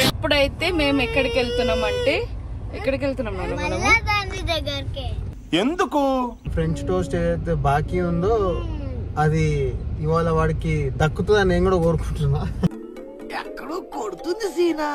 ఇప్పుడైతే మేము ఎక్కడికి వెళ్తున్నామంటే ఎందుకు ఫ్రెంచ్ టోస్ట్ ఏదైతే బాకీ ఉందో అది ఇవాళ వాడికి దక్కుతుందని నేను కూడా కోరుకుంటున్నా. ఎక్కడో కొడుతుంది సీనా.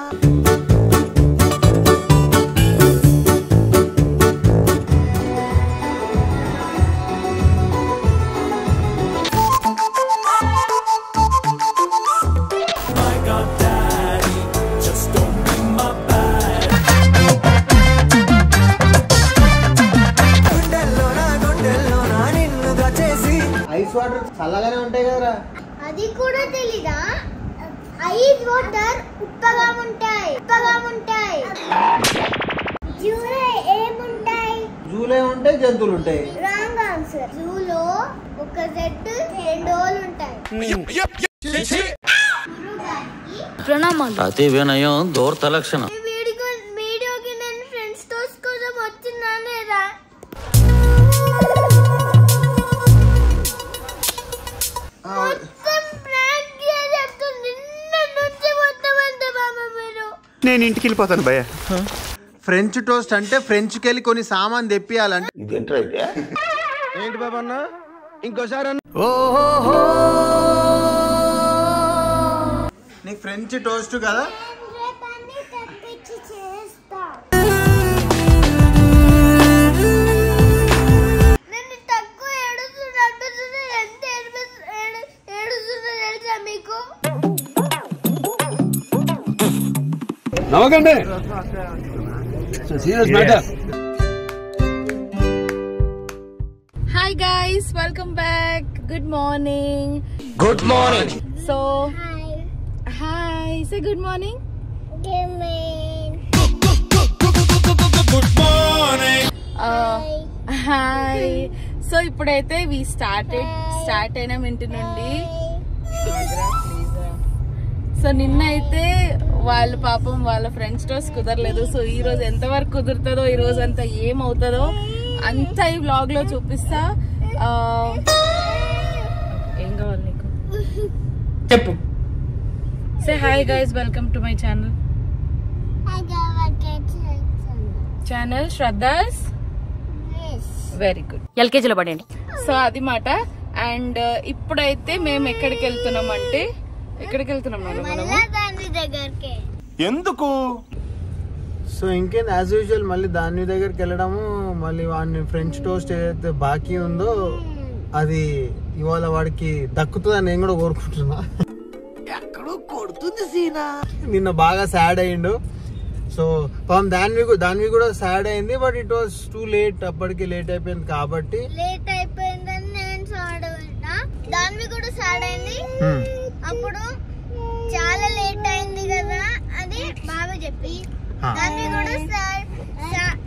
ఐస్ వాటర్ చల్లగానే ఉంటాయి కదరా. అది కూడా తెలీదా? ఐస్ వాటర్ ఉప్పగా ఉంటాయి. జూలో ఏముంటాయి? జూలో ఉంటాయి, జంతువులు ఉంటాయి. Wrong answer. జూలో ఒక జెడ్ 2 ఓలు ఉంటాయి. ప్రణామాలు. అతి వినయం దూర్త లక్షణం. వీడియోకి నేను ఫ్రెండ్స్ టోస్ కోసం వచ్చినానేరా. నేను ఇంటికి వెళ్ళిపోతాను భయ్య. ఫ్రెంచ్ టోస్ట్ అంటే ఫ్రెంచ్ కి వెళ్ళి కొన్ని సామాన్ తెప్పియాలంటే ఏంటి బాబా అన్న ఇంకోసారి నీకు ఫ్రెంచ్ టోస్ట్ కదా. నవ్వకండి. Hi guys, welcome back. Good morning. So hi, say good morning. Hi. So ఇప్పుడైతే స్టార్ట్ అయినాం ఇంటి నుండి. సో నిన్న అయితే వాళ్ళ పాపం వాళ్ళ ఫ్రెండ్స్ టోస్ కుదరలేదు. సో ఈ రోజు ఎంతవరకు కుదురుతుందో, ఈ రోజు అంతా ఏమవుతుందో అంతా ఈ వ్లాగ్ లో చూపిస్తా. ఏం కావాలి నీకు చెప్పు. Say hi guys, welcome to my channel Shraddha's. Very good. ఎల్కేజీలో పడండి. సో అది మాట. అండ్ ఇప్పుడైతే మేము ఎక్కడికి వెళ్తున్నామంటే ఎందుకు. సో ఇంకేం యాజ్ యూజువల్ మళ్ళీ దాని దగ్గరికి వెళ్ళడము, మళ్ళీ వాడిని ఫ్రెంచ్ టోస్ట్ ఏదైతే బాకీ ఉందో అది ఇవాళ వాడికి దక్కుతుందని నేను కూడా కోరుకుంటున్నా. ఎక్కడో కొడుతుంది సీనా. నిన్న బాగా సాడ్ అయ్యిండు. సో పాపం దాన్ని కూడా సాడ్ అయింది. But it was too late. అప్పటికి లేట్ అయిపోయింది కాబట్టి నేను సాడ్ అయినా. దాన్ని కూడా సాడ్ అయింది. అప్పుడు చాలా లేట్ అయింది కదా అది బాగా చెప్పి దాన్ని కూడా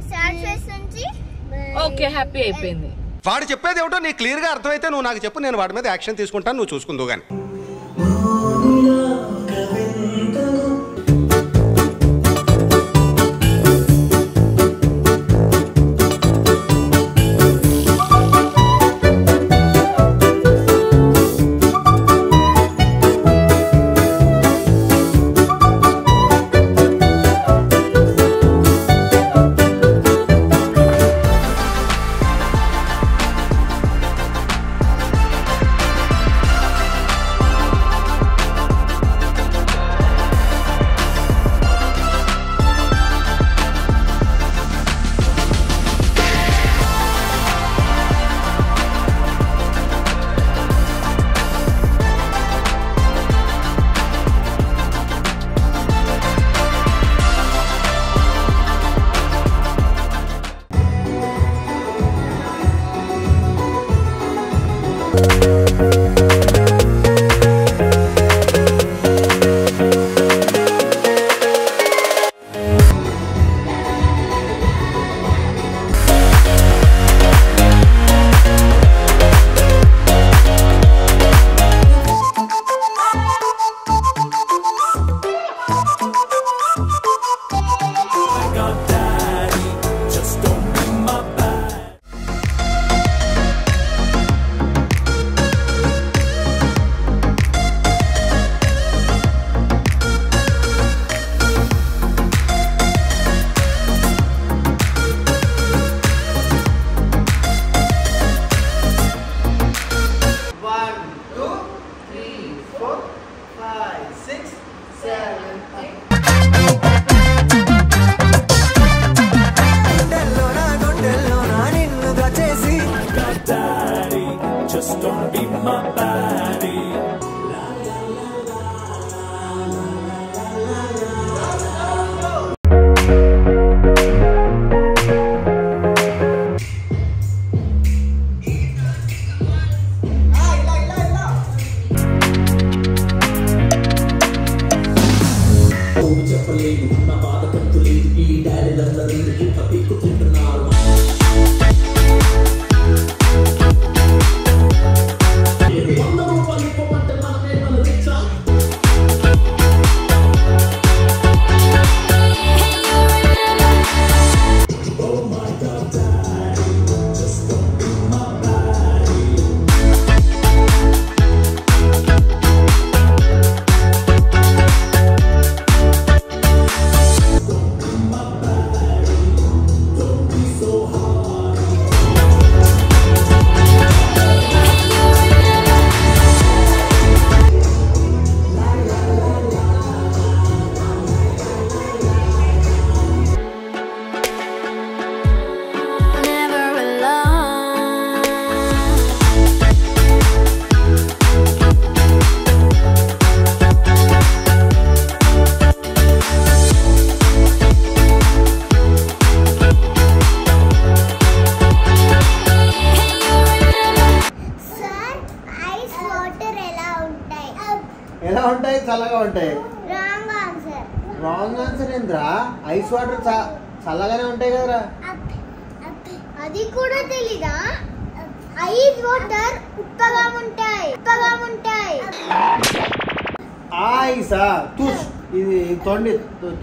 సాడ్ ఫేస్ నుంచి ఓకే హ్యాపీ అయిపోయింది. వాడు చెప్పేది ఏమిటో నీకు క్లియర్ గా అర్థమైతే నువ్వు నాకు చెప్పు, నేను వాడి మీద యాక్షన్ తీసుకుంటాను, నువ్వు చూసుకుందువు గాని. ఉంటాయి చల్లగా ఉంటాయి. Wrong answer. రాంగ్ ఆన్సర్ ఏంద్రా? ఐస్ వాటర్ చల్లగానే ఉంటాయి కదరా. అది కూడా తెలీదా? ఐస్ వాటర్ ఉప్పగా ఉంటాయి. ఐసా తుష్ ఇది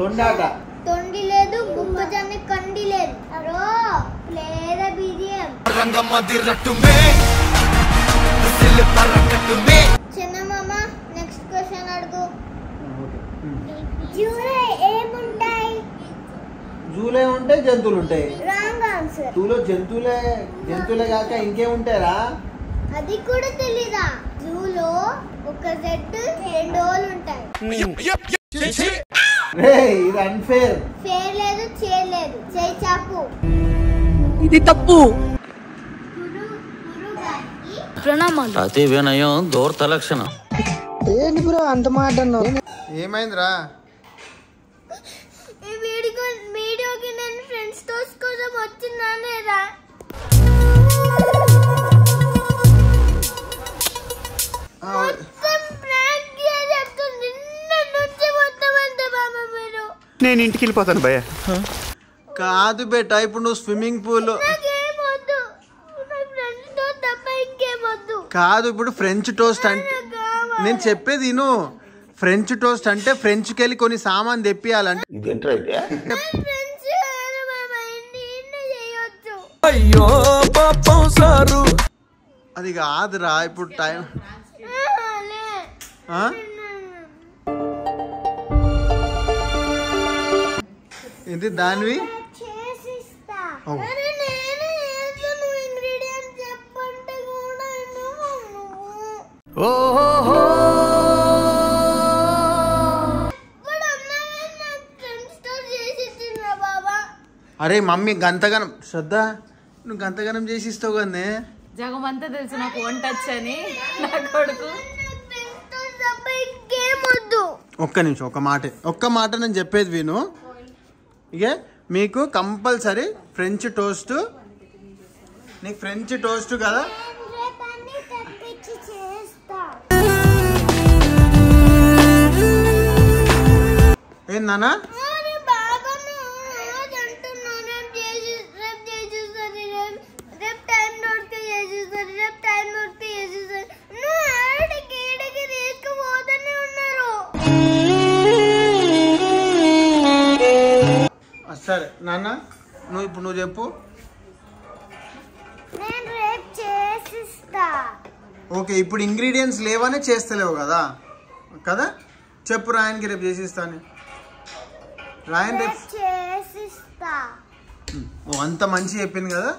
తొండాట. తొండి లేదు, గుమ్మజాన్ని కండి లేదు. అరో లేదా బీజిఎం చిన్న మామ నెక్స్ట్ క్వశ్చన్ అడుగు. జూలో ఏముంటాయి? జూలే ఉంటాయి, జంతువులు ఉంటాయి. Wrong answer. జూలో జంతువులే కాక ఇంకేముంటాయరా? అది కూడా తెలీదా? జూలో ఒక సెట్ 2 డోలు ఉంటాయి. రే ఇది అన్ఫేర్. ఫేర్ లేదు, చేయలేదు, చేయి చాపు. ఇది తప్పు. గురు గారికి ప్రణామాలు. అతి వినయం దూర్త లక్షణం. ఏంటి బ్రో అంత మాట అన్నావు? ఏమైందిరా? ఈ వీడియోకి నేను ఫ్రెండ్స్ టోస్ కోసం వచ్చినానేరా. నేను ఇంటికి వెళ్ళిపోతాను భయ్య. కాదు బేటా, ఇప్పుడు నువ్వు స్విమ్మింగ్ పూల్ కాదు, ఇప్పుడు ఫ్రెంచ్ టోస్ట్ అంటే నేను చెప్పేది విను. ఫ్రెంచ్ టోస్ట్ అంటే ఫ్రెంచ్కి వెళ్ళి కొన్ని సామాన్ తెప్పియాలంటే అయ్యో పాపం సారు. అది కాదురా ఇప్పుడు టైం. ఇది దానివి అరే మమ్మీ గంతగనం శ్రద్ధ, నువ్వు గంతగనం చేసి ఇస్తావు కదే. జగమంతా తెలుసు నాకు వంట వచ్చని నా కొడుకు. ఒక్క నిమిషం, ఒక్క మాట నేను చెప్పేది విను. ఇక మీకు కంపల్సరీ ఫ్రెంచ్ టోస్ట్, నీకు ఫ్రెంచ్ టోస్ట్ కదా. ఏందన్నా? సరే నాన్న, నువ్వు చెప్పు. ఓకే, ఇప్పుడు ఇంగ్రీడియంట్స్ లేవనే చేస్తలేవు కదా చెప్పు. రాయన్కి రేపు చేసిస్తాను. రాయన్ రేపు అంత మంచి చెప్పింది కదా,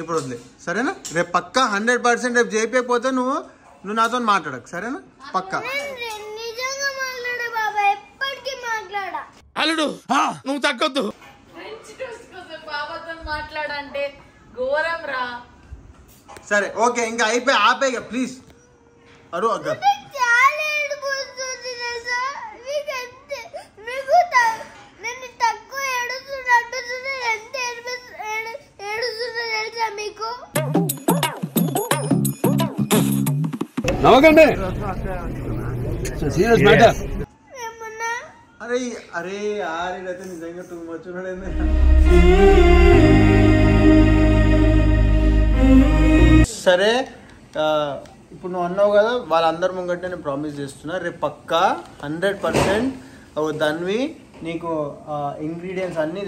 ఇప్పుడు వదిలే సరేనా. రేపు పక్కా 100% రేపు చేయకపోతే నువ్వు నాతో మాట్లాడకు సరేనా, పక్కా. అల్లుడు నువ్వు తగ్గొద్దు. మాట్లాడంటే ఘోరం రా. సరే ఓకే, ఇంకా అయిపోయి ఆపేగా ప్లీజ్. అరు అగ్గ నవ్వకండి. Serious matter. అరే అరే ఆరేడైతే నిజంగా టూ మచ్ ఉన్నాడు. సరే ఇప్పుడు నువ్వు అన్నావు కదా, వాళ్ళందరి ముంగట నేను ప్రామిస్ చేస్తున్నా, రేపు పక్కా 100% దాన్ని నీకు ఇంగ్రీడియంట్స్ అన్నీ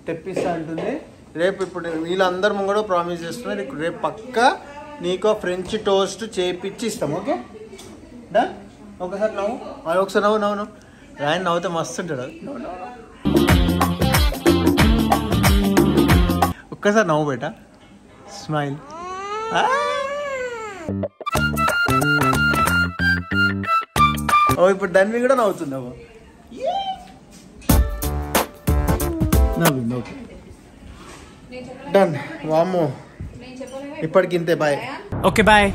తెప్పిస్తా అంటుంది రేపు. ఇప్పుడు వీళ్ళందరి ముంగట ప్రామిస్ చేస్తున్నా, రేపు పక్కా నీకు ఫ్రెంచ్ టోస్ట్ చేయించి ఇస్తాం. ఓకే డా? ఒకసారి నవ్వు, ఒకసారి నవ్వు. రాయన్ నవ్వుతే మస్తు ఉంటాడు. ఒక్కసారి నవ్వు బేట, స్మైల్. ఓ ఇప్పుడు దాన్ని కూడా నవ్వుతున్నావు. నవ్వింది. Okay done. వామ్మో ఇప్పటికి ఇంతే. బాయ్. Okay bye.